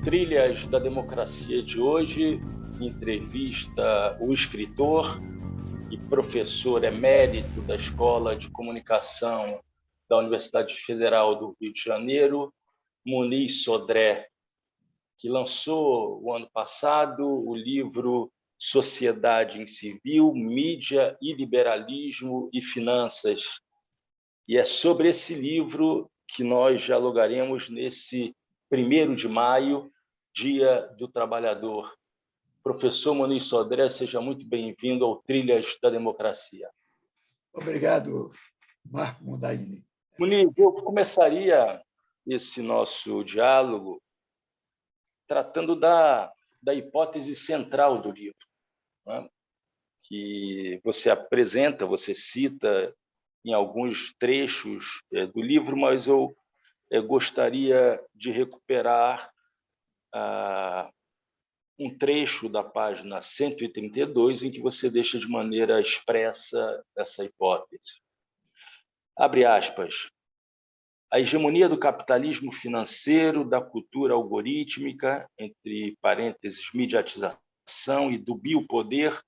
Trilhas da Democracia de hoje entrevista o escritor e professor emérito da Escola de Comunicação da Universidade Federal do Rio de Janeiro, Muniz Sodré, que lançou o ano passado o livro Sociedade em Civil, Mídia e Liberalismo e Finanças. E é sobre esse livro que nós dialogaremos nesse 1º de maio, Dia do Trabalhador. Professor Muniz Sodré, seja muito bem-vindo ao Trilhas da Democracia. Obrigado, Marco Mondaini. Muniz, eu começaria esse nosso diálogo tratando da hipótese central do livro, né? Que você apresenta, você cita em alguns trechos do livro, mas eu gostaria de recuperar um trecho da página 132, em que você deixa de maneira expressa essa hipótese. Abre aspas. A hegemonia do capitalismo financeiro, da cultura algorítmica, entre parênteses, mediatização, e do biopoder,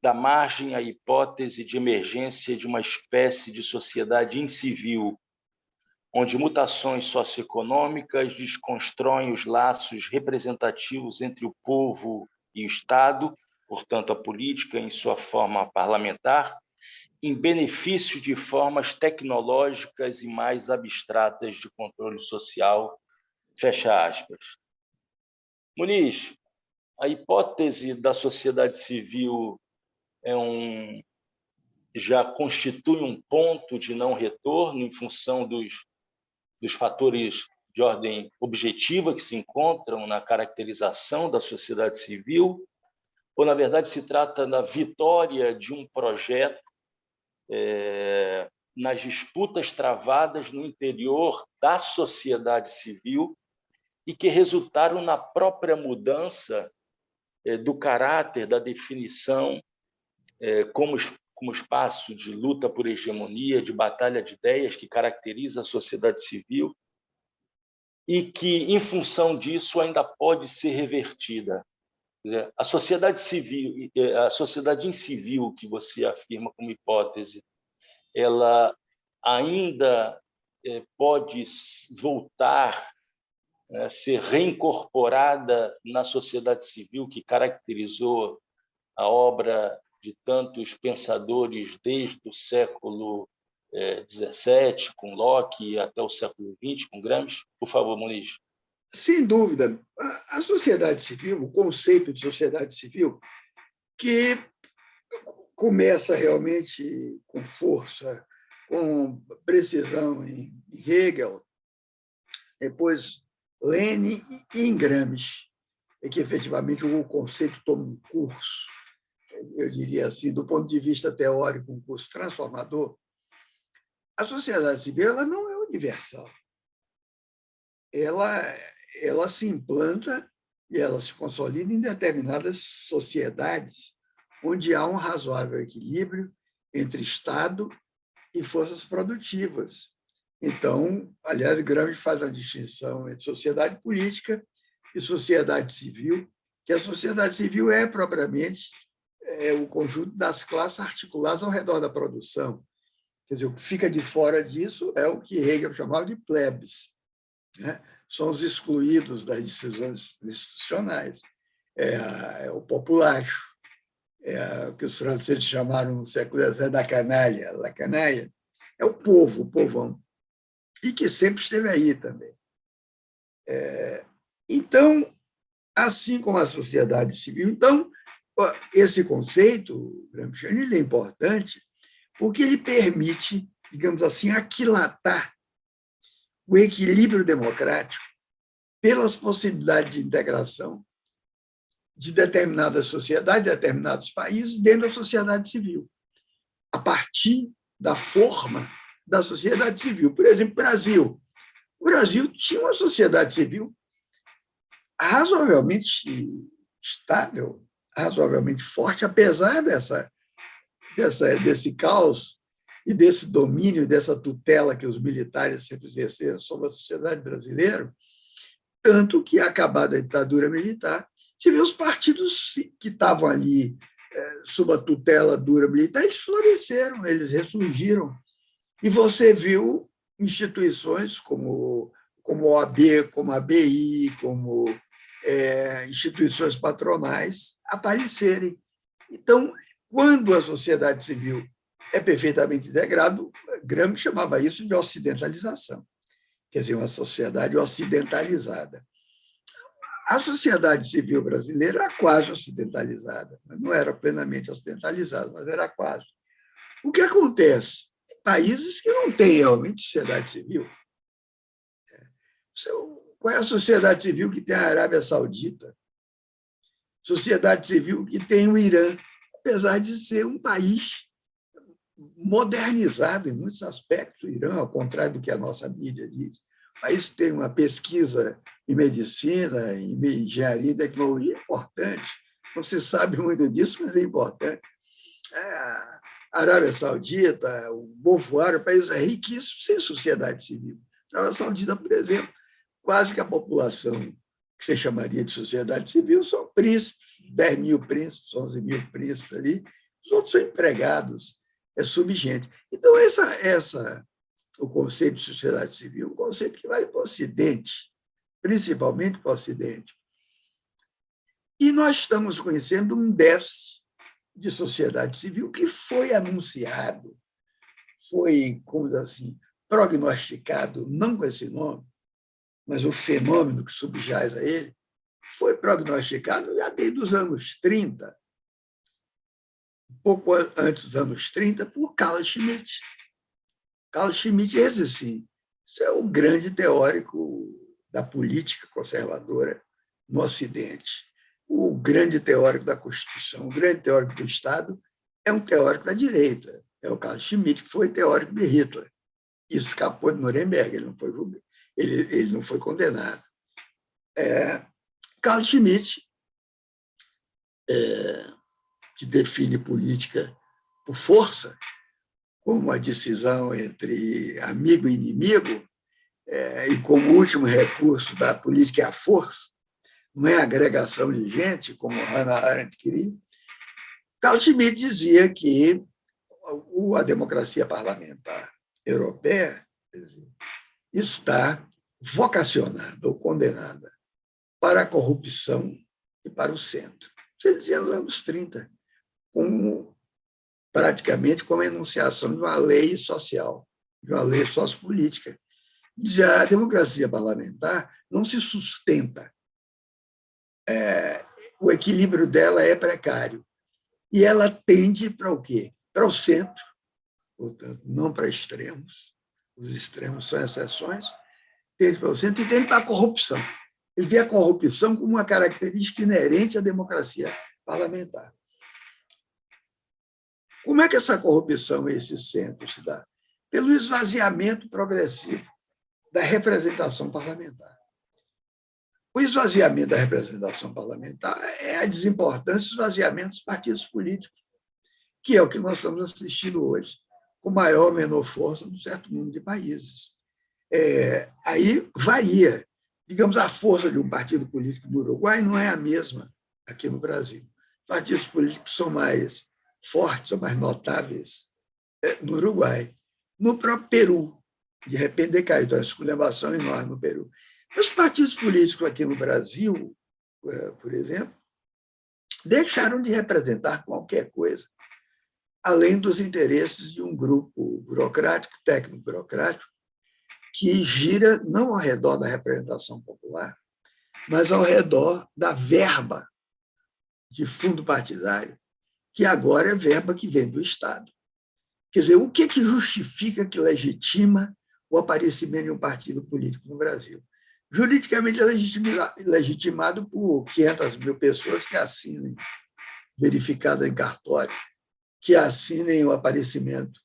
dá margem à hipótese de emergência de uma espécie de sociedade incivil, onde mutações socioeconômicas desconstroem os laços representativos entre o povo e o Estado, portanto, a política em sua forma parlamentar, em benefício de formas tecnológicas e mais abstratas de controle social, fecha aspas. Muniz, a hipótese da sociedade civil já constitui um ponto de não retorno em função dos fatores de ordem objetiva que se encontram na caracterização da sociedade civil, ou, na verdade, se trata da vitória de um projeto nas disputas travadas no interior da sociedade civil e que resultaram na própria mudança do caráter, da definição como espaço de luta por hegemonia, de batalha de ideias que caracteriza a sociedade civil e que, em função disso, ainda pode ser revertida. Quer dizer, a sociedade civil, a sociedade incivil que você afirma como hipótese, ela ainda pode voltar a ser reincorporada na sociedade civil que caracterizou a obra de tantos pensadores desde o século XVII, com Locke, até o século XX, com Gramsci. Por favor, Muniz. Sem dúvida. A sociedade civil, o conceito de sociedade civil, que começa realmente com força, com precisão em Hegel, depois Lenin e em Gramsci, é que efetivamente o conceito toma um curso, eu diria assim, do ponto de vista teórico, um curso transformador. A sociedade civil ela não é universal. Ela se implanta e ela se consolida em determinadas sociedades onde há um razoável equilíbrio entre Estado e forças produtivas. Então, aliás, Gramsci faz uma distinção entre sociedade política e sociedade civil, que a sociedade civil é propriamente o conjunto das classes articuladas ao redor da produção. Quer dizer, o que fica de fora disso é o que Hegel chamava de plebes, né? São os excluídos das decisões institucionais. É o populacho, o que os franceses chamaram no século XIX da canalha, la canaille, é o povo, o povão, e que sempre esteve aí também. Então, assim como a sociedade civil, então, esse conceito, Gramsciano, ele é importante porque ele permite, digamos assim, aquilatar o equilíbrio democrático pelas possibilidades de integração de determinadas sociedades, determinados países, dentro da sociedade civil, a partir da forma da sociedade civil. Por exemplo, o Brasil tinha uma sociedade civil razoavelmente estável, razoavelmente forte, apesar desse caos e desse domínio, dessa tutela que os militares sempre exerceram sobre a sociedade brasileira. tanto que, acabada a ditadura militar, tive os partidos que estavam ali sob a tutela dura militar, eles floresceram, eles ressurgiram. E você viu instituições como a OAB, como a ABI, como instituições patronais aparecerem. Então, quando a sociedade civil é perfeitamente integrada, Gramsci chamava isso de ocidentalização, quer dizer, uma sociedade ocidentalizada. A sociedade civil brasileira era quase ocidentalizada, não era plenamente ocidentalizada, mas era quase. O que acontece? Países que não têm realmente sociedade civil. Qual é a sociedade civil que tem a Arábia Saudita? Sociedade civil que tem o Irã, apesar de ser um país modernizado em muitos aspectos. O Irã, ao contrário do que a nossa mídia diz, o país tem uma pesquisa em medicina, em engenharia e tecnologia importante. Não se sabe muito disso, mas é importante. A Arábia Saudita, o Golfo Árabe, o país é riquíssimo sem sociedade civil. A Arábia Saudita, por exemplo, quase que a população que você chamaria de sociedade civil são príncipes, 10 mil príncipes, 11 mil príncipes ali, os outros são empregados, é subgente. Então, o conceito de sociedade civil é um conceito que vale para o Ocidente, principalmente para o Ocidente. E nós estamos conhecendo um déficit de sociedade civil que foi anunciado, foi, como diz assim, prognosticado, não com esse nome, mas o fenômeno que subjaz a ele, foi prognosticado já desde os anos 30, pouco antes dos anos 30, por Carl Schmitt. Carl Schmitt, esse sim, isso é o grande teórico da política conservadora no Ocidente, o grande teórico da Constituição, o grande teórico do Estado é um teórico da direita, é o Carl Schmitt, que foi teórico de Hitler. Isso escapou de Nuremberg, ele não foi condenado. Carl Schmitt, que define política por força, como a decisão entre amigo e inimigo, e como último recurso da política é a força, não é a agregação de gente, como Hannah Arendt queria. Carl Schmitt dizia que a democracia parlamentar europeia está vocacionada ou condenada para a corrupção e para o centro. Você dizia nos anos 30, praticamente como a enunciação de uma lei social, de uma lei sociopolítica. Já a democracia parlamentar não se sustenta. O equilíbrio dela é precário. E ela tende para o quê? Para o centro, portanto, não para extremos. Os extremos são exceções. Tende para o centro e tende para a corrupção. Ele vê a corrupção como uma característica inerente à democracia parlamentar. Como é que essa corrupção, esse centro, se dá? Pelo esvaziamento progressivo da representação parlamentar. O esvaziamento da representação parlamentar é a desimportância do esvaziamento dos partidos políticos, que é o que nós estamos assistindo hoje, com maior ou menor força num certo número de países. Aí varia. Digamos, a força de um partido político no Uruguai não é a mesma aqui no Brasil. Partidos políticos são mais fortes, são mais notáveis no Uruguai. No próprio Peru, de repente decaiu, então, a esculhambação enorme no Peru. Os partidos políticos aqui no Brasil, por exemplo, deixaram de representar qualquer coisa, além dos interesses de um grupo burocrático, técnico-burocrático, que gira não ao redor da representação popular, mas ao redor da verba de fundo partidário, que agora é verba que vem do Estado. Quer dizer, o que justifica, que legitima o aparecimento de um partido político no Brasil? Juridicamente é legitimado por 500 mil pessoas que assinem, verificado em cartório, que assinem o aparecimento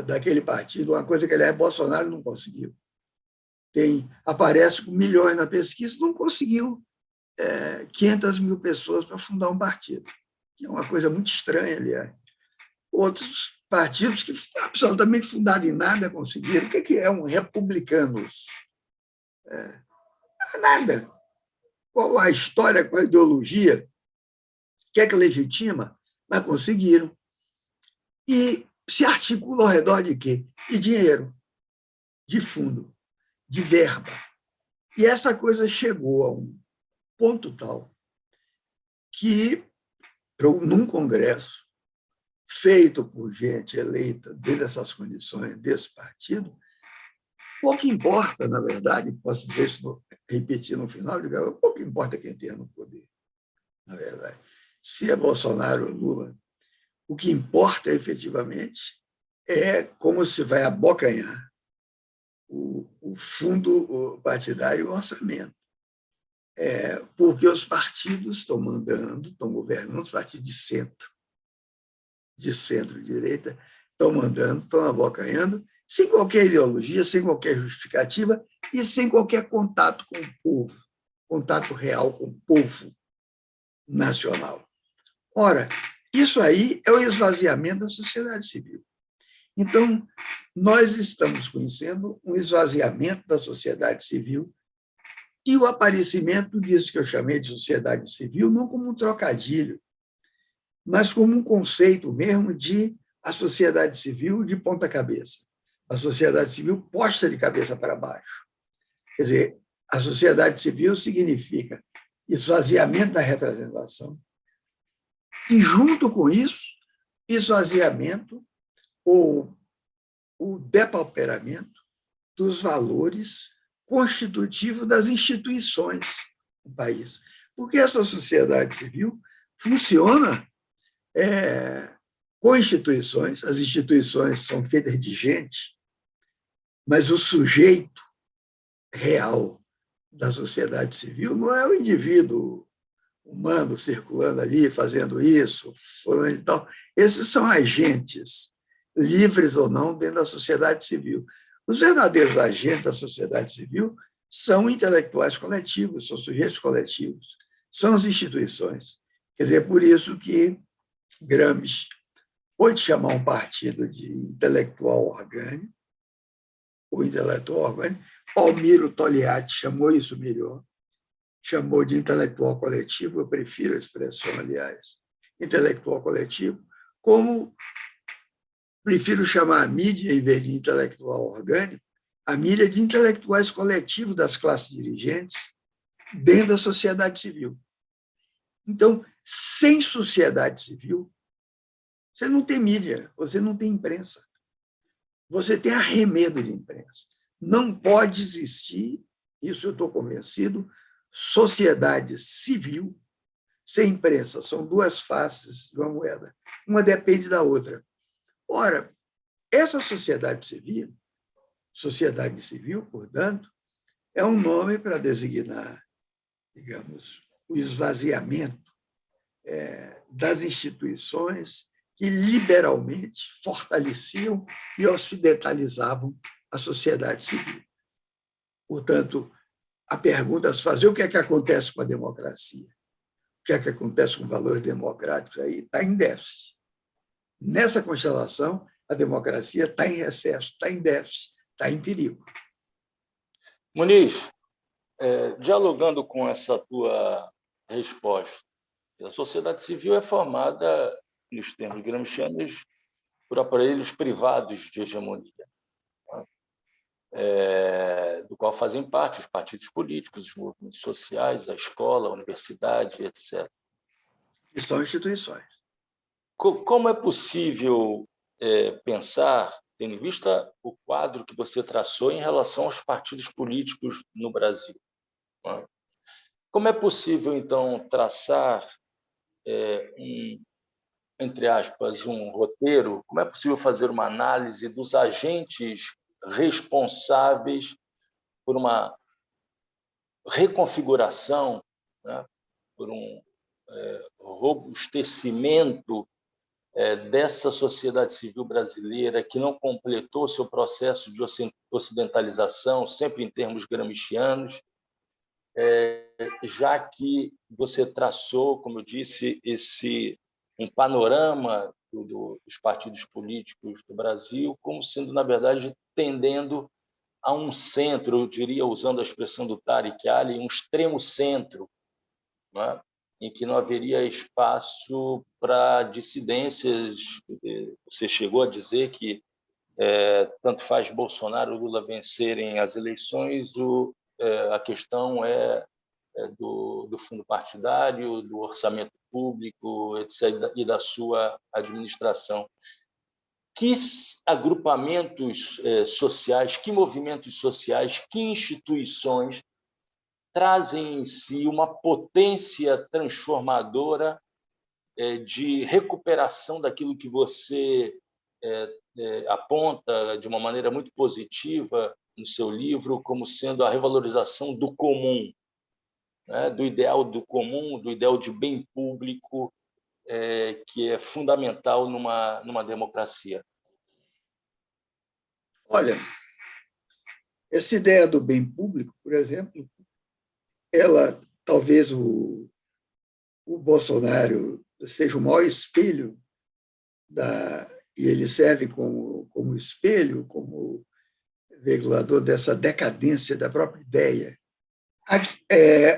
daquele partido, uma coisa que, aliás, Bolsonaro não conseguiu. Aparece com milhões na pesquisa, não conseguiu 500 mil pessoas para fundar um partido, que é uma coisa muito estranha, aliás. Outros partidos que absolutamente fundados em nada conseguiram. O que é um republicanos? Nada. qual a história, qual a ideologia, o que é que legitima, mas conseguiram. E se articula ao redor de quê? De dinheiro, de fundo, de verba. E essa coisa chegou a um ponto tal que, num congresso feito por gente eleita dentro dessas condições, desse partido, pouco importa, na verdade, posso dizer isso, repetir no final, pouco importa quem tenha no poder, na verdade. Se é Bolsonaro ou Lula, o que importa efetivamente é como se vai abocanhar o fundo partidário e o orçamento. Porque os partidos estão mandando, estão governando, os partidos de centro-direita, estão mandando, estão abocanhando, sem qualquer ideologia, sem qualquer justificativa e sem qualquer contato com o povo, contato real com o povo nacional. Ora, isso aí é o esvaziamento da sociedade civil. Então, nós estamos conhecendo um esvaziamento da sociedade civil e o aparecimento disso que eu chamei de sociedade civil não como um trocadilho, mas como um conceito mesmo de a sociedade civil de ponta cabeça, a sociedade civil posta de cabeça para baixo. Quer dizer, a sociedade civil significa esvaziamento da representação e, junto com isso, esvaziamento ou o depauperamento dos valores constitutivos das instituições do país. Porque essa sociedade civil funciona com instituições, as instituições são feitas de gente, mas o sujeito real da sociedade civil não é o indivíduo humano circulando ali, fazendo isso, fulano e tal. Esses são agentes, livres ou não, dentro da sociedade civil. Os verdadeiros agentes da sociedade civil são intelectuais coletivos, são sujeitos coletivos, são as instituições. Quer dizer, é por isso que Gramsci pode chamar um partido de intelectual orgânico, ou intelectual orgânico. Palmiro Togliatti chamou isso melhor, chamou de intelectual coletivo, eu prefiro a expressão, aliás, intelectual coletivo, como prefiro chamar a mídia, em vez de intelectual orgânico, a mídia de intelectuais coletivos das classes dirigentes dentro da sociedade civil. Então, sem sociedade civil, você não tem mídia, você não tem imprensa. Você tem arremedo de imprensa. Não pode existir, isso eu estou convencido, sociedade civil sem imprensa. São duas faces de uma moeda. Uma depende da outra. Ora, essa sociedade civil, portanto, é um nome para designar, digamos, o esvaziamento das instituições que liberalmente fortaleciam e ocidentalizavam a sociedade civil. Portanto, a pergunta a se fazer: o que é que acontece com a democracia? O que é que acontece com valores democráticos? Aí está em déficit. Nessa constelação, a democracia está em recesso, está em déficit, está em perigo. Muniz, dialogando com essa tua resposta, a sociedade civil é formada, nos termos gramscianos, por aparelhos privados de hegemonia, do qual fazem parte os partidos políticos, os movimentos sociais, a escola, a universidade, etc. E são instituições. Como é possível pensar, tendo em vista o quadro que você traçou em relação aos partidos políticos no Brasil? Como é possível, então, traçar entre aspas, um roteiro? Como é possível fazer uma análise dos agentes responsáveis por uma reconfiguração, né, por um robustecimento dessa sociedade civil brasileira que não completou seu processo de ocidentalização, sempre em termos gramscianos, já que você traçou, como eu disse, um panorama dos partidos políticos do Brasil como sendo, na verdade, tendendo a um centro, eu diria, usando a expressão do Tariq Ali, um extremo centro, não é? Em que não haveria espaço para dissidências. Você chegou a dizer que tanto faz Bolsonaro ou Lula vencerem as eleições, a questão do fundo partidário, do orçamento público, etc., e da sua administração. Que agrupamentos sociais, que movimentos sociais, que instituições trazem em si uma potência transformadora de recuperação daquilo que você aponta de uma maneira muito positiva no seu livro como sendo a revalorização do comum, né? Do ideal do comum, do ideal de bem público, que é fundamental numa democracia. Olha, essa ideia do bem público, por exemplo, ela talvez o Bolsonaro seja o maior espelho e ele serve como espelho, como regulador dessa decadência da própria ideia.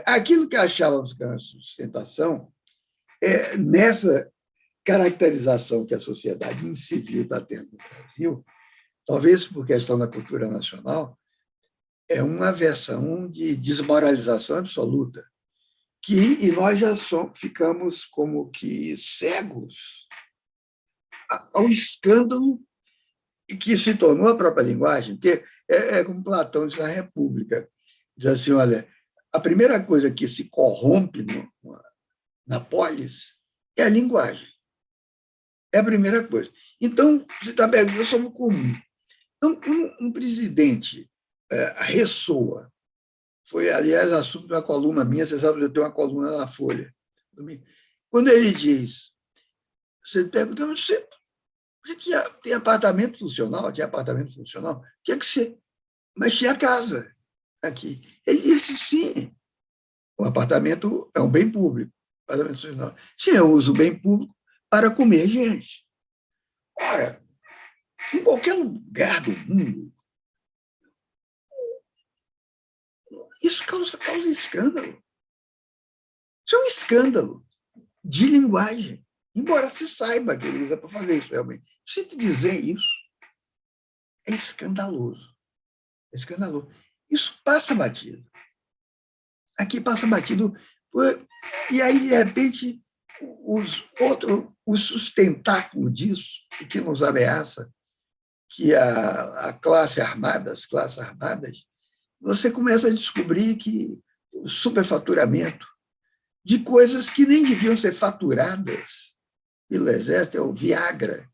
Aquilo que achávamos que era uma sustentação, nessa caracterização que a sociedade incivil está tendo no Brasil, talvez por questão da cultura nacional, é uma versão de desmoralização absoluta, e nós já ficamos como que cegos ao escândalo que se tornou a própria linguagem, porque como Platão diz na República, diz assim, olha, a primeira coisa que se corrompe na polis é a linguagem. É a primeira coisa. Então, você está perguntando sobre o comum. Então, um presidente ressoa. Foi, aliás, assunto de uma coluna minha, você sabe, eu tenho uma coluna na Folha. Quando ele diz, você pergunta, você tem apartamento funcional? Tinha apartamento funcional? O que é que você... Mas tinha casa aqui. Ele disse, sim, o apartamento é um bem público. Apartamento funcional. Sim, eu uso o bem público para comer gente. Ora, em qualquer lugar do mundo, isso causa escândalo. Isso é um escândalo de linguagem, embora se saiba que ele usa para fazer isso realmente. Se te dizer isso, é escandaloso. É escandaloso. Isso passa batido. Aqui passa batido. E aí, de repente, o sustentáculo disso, e que nos ameaça, que a classe armada, as classes armadas, você começa a descobrir que o superfaturamento de coisas que nem deviam ser faturadas pelo Exército, é o Viagra,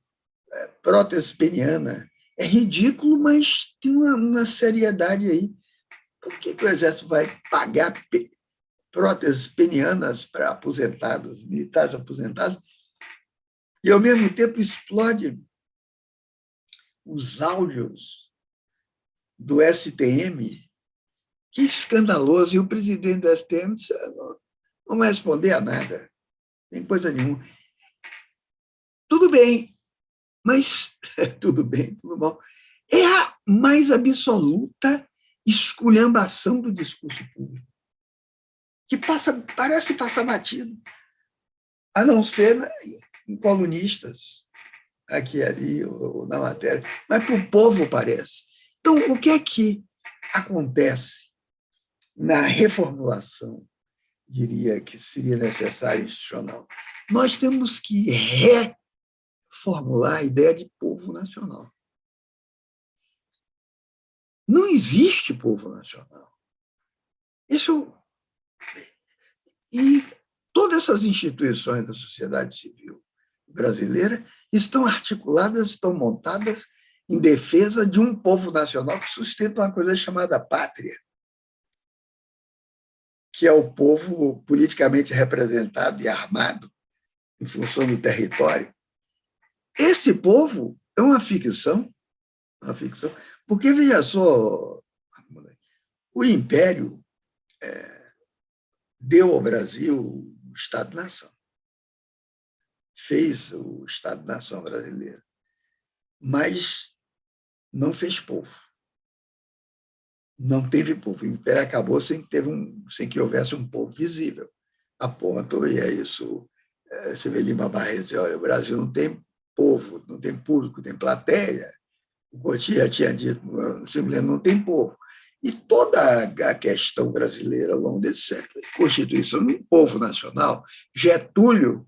prótese peniana. É ridículo, mas tem uma seriedade aí. Por que o Exército vai pagar próteses penianas para aposentados, militares aposentados, e, ao mesmo tempo, explode os áudios do STM? Que escandaloso! E o presidente do STM disse, não vai responder a nada, nem coisa nenhuma. Tudo bem, mas tudo bem, tudo bom. É a mais absoluta esculhambação do discurso público, que parece passar batido, a não ser em colunistas, aqui e ali, ou na matéria, mas para o povo parece. Então, o que é que acontece na reformulação, diria que seria necessário institucional? Nós temos que reformular a ideia de povo nacional. Não existe povo nacional. E todas essas instituições da sociedade civil brasileira estão articuladas, estão montadas em defesa de um povo nacional que sustenta uma coisa chamada pátria, que é o povo politicamente representado e armado em função do território. Esse povo é uma ficção, porque, veja só, o Império deu ao Brasil o Estado-nação, fez o Estado-nação brasileiro, mas não fez povo. Não teve povo. O Império acabou sem que houvesse um povo visível. apontam, e é isso, você vê Lima Barreto dizer, olha, o Brasil não tem povo, não tem público, tem plateia. O Coutinho já tinha dito, simplesmente não tem povo. E toda a questão brasileira ao longo desse século, a Constituição de um povo nacional, Getúlio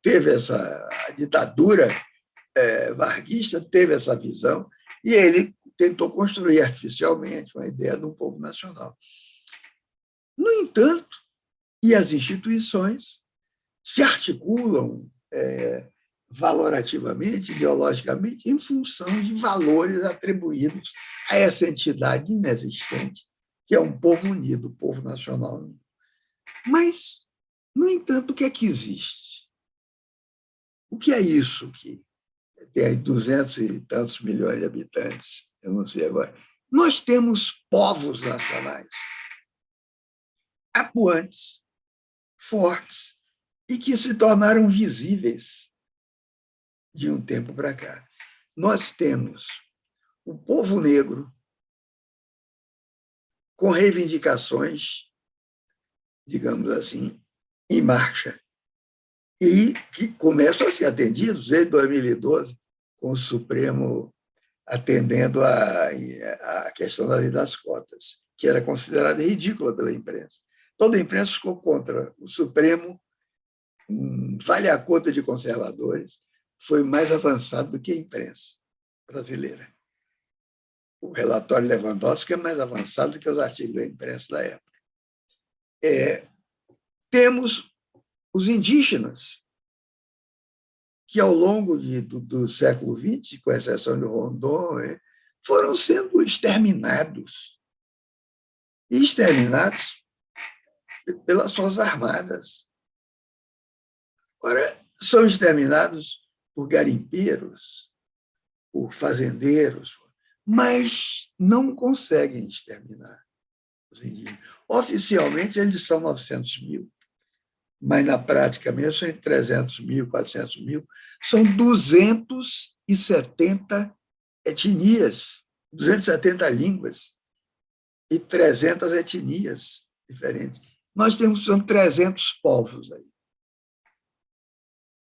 teve a ditadura varguista teve essa visão e ele tentou construir artificialmente uma ideia de um povo nacional. No entanto, e as instituições se articulam valorativamente, ideologicamente, em função de valores atribuídos a essa entidade inexistente, que é um povo unido, o povo nacional. Mas, no entanto, o que é que existe? O que é isso que tem aí 200 e tantos milhões de habitantes? Eu não sei agora. Nós temos povos nacionais atuantes, fortes, e que se tornaram visíveis de um tempo para cá. Nós temos o povo negro com reivindicações, digamos assim, em marcha, e que começam a ser atendidos desde 2012, com o Supremo atendendo a questão da lei das cotas, que era considerada ridícula pela imprensa. Toda a imprensa ficou contra. O Supremo, vale a conta de conservadores, foi mais avançado do que a imprensa brasileira. O relatório Lewandowski é mais avançado do que os artigos da imprensa da época. Temos os indígenas, que ao longo do século XX, com exceção de Rondon, foram sendo exterminados. E exterminados pelas suas armadas. Ora, são exterminados por garimpeiros, por fazendeiros, mas não conseguem exterminar os indígenas. Oficialmente, eles são 900 mil, mas na prática mesmo são entre 300 mil, 400 mil. São 270 etnias, 270 línguas e 300 etnias diferentes. Nós são 300 povos aí,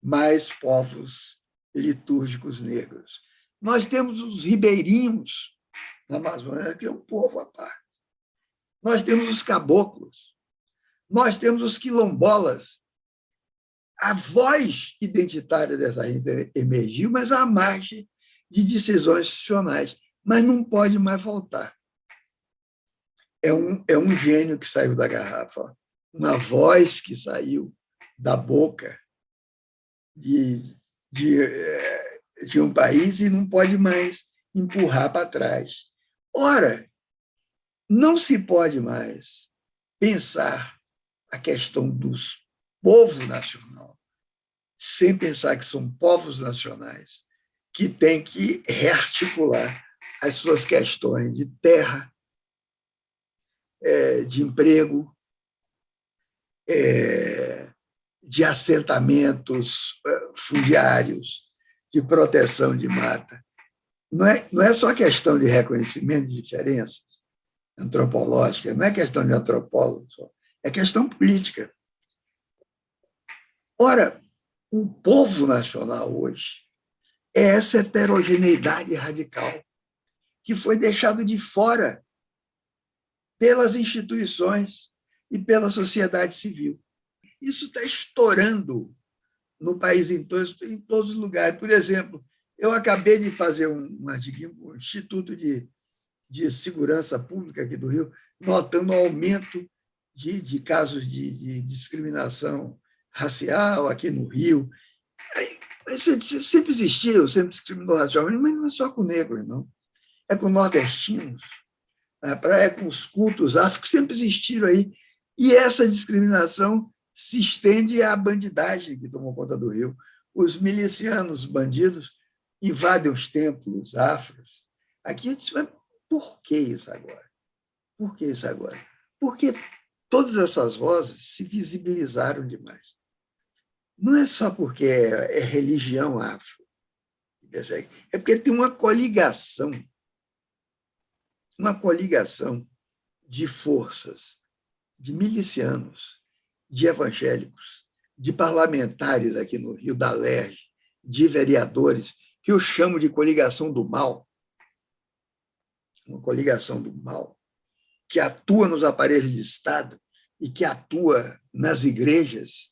mais povos litúrgicos negros. Nós temos os ribeirinhos na Amazônia, que é um povo à parte. Nós temos os caboclos. Nós temos os quilombolas. A voz identitária dessa gente emergiu, mas à margem de decisões institucionais. Mas não pode mais voltar. É um gênio que saiu da garrafa, uma voz que saiu da boca de um país e não pode mais empurrar para trás. Ora, não se pode mais pensar a questão dos povo nacional sem pensar que são povos nacionais que têm que rearticular as suas questões de terra, de emprego, de assentamentos fundiários, de proteção de mata. Não é só questão de reconhecimento de diferenças antropológicas, não é questão de antropólogo só, é questão política. Ora, o povo nacional hoje é essa heterogeneidade radical que foi deixado de fora pelas instituições e pela sociedade civil. Isso está estourando no país em todos os lugares. Por exemplo, eu acabei de fazer um artigo no Instituto de Segurança Pública aqui do Rio, notando o aumento de casos de discriminação racial aqui no Rio. Sempre existiu, sempre discriminou racialmente, mas não é só com negros, não. É com nordestinos, é com os cultos afro, que sempre existiram aí. E essa discriminação se estende à bandidagem que tomou conta do Rio. Os milicianos, bandidos, invadem os templos afros. Aqui a gente diz, mas por que isso agora? Por que isso agora? Porque todas essas vozes se visibilizaram demais. Não é só porque é religião afro, é porque tem uma coligação de forças, de milicianos, de evangélicos, de parlamentares aqui no Rio, da LERJ, de vereadores, que eu chamo de coligação do mal, uma coligação do mal, que atua nos aparelhos de Estado e que atua nas igrejas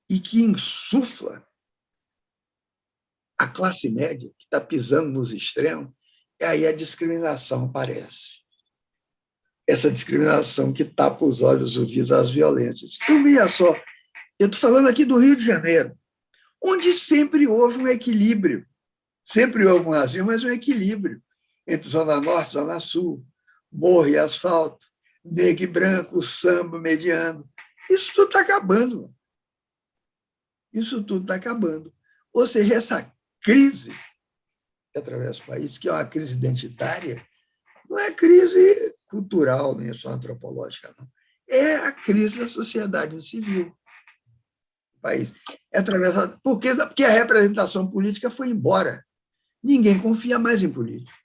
e que insufla a classe média, que está pisando nos extremos, e aí a discriminação aparece. Essa discriminação que tapa os olhos, os ouvidos às violências. Então, veja só, eu estou falando aqui do Rio de Janeiro, onde sempre houve um equilíbrio, sempre houve um racismo, mas um equilíbrio entre Zona Norte e Zona Sul, morro e asfalto, negro e branco, samba mediano. Isso tudo está acabando. Isso tudo está acabando. Ou seja, essa crise que atravessa o país, que é uma crise identitária, não é crise cultural, nem só antropológica, não. É a crise da sociedade civil do país. É atravessado porque a representação política foi embora. Ninguém confia mais em político.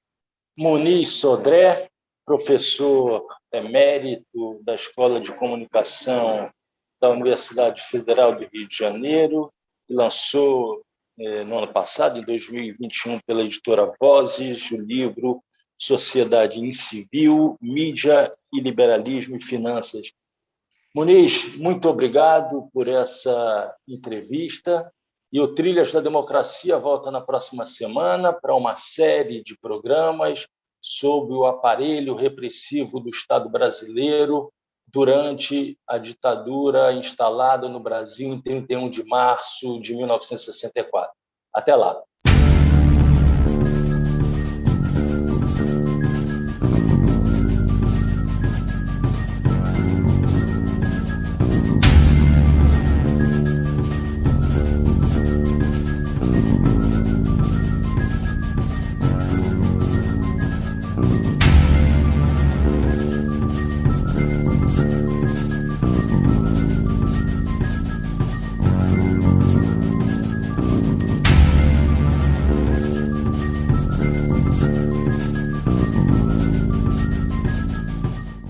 Muniz Sodré, professor emérito da Escola de Comunicação da Universidade Federal do Rio de Janeiro, que lançou no ano passado, em 2021, pela editora Vozes, o livro Sociedade Incivil, Mídia e Liberalismo e Finanças. Muniz, muito obrigado por essa entrevista. E o Trilhas da Democracia volta na próxima semana para uma série de programas sobre o aparelho repressivo do Estado brasileiro durante a ditadura instalada no Brasil em 31 de março de 1964. Até lá.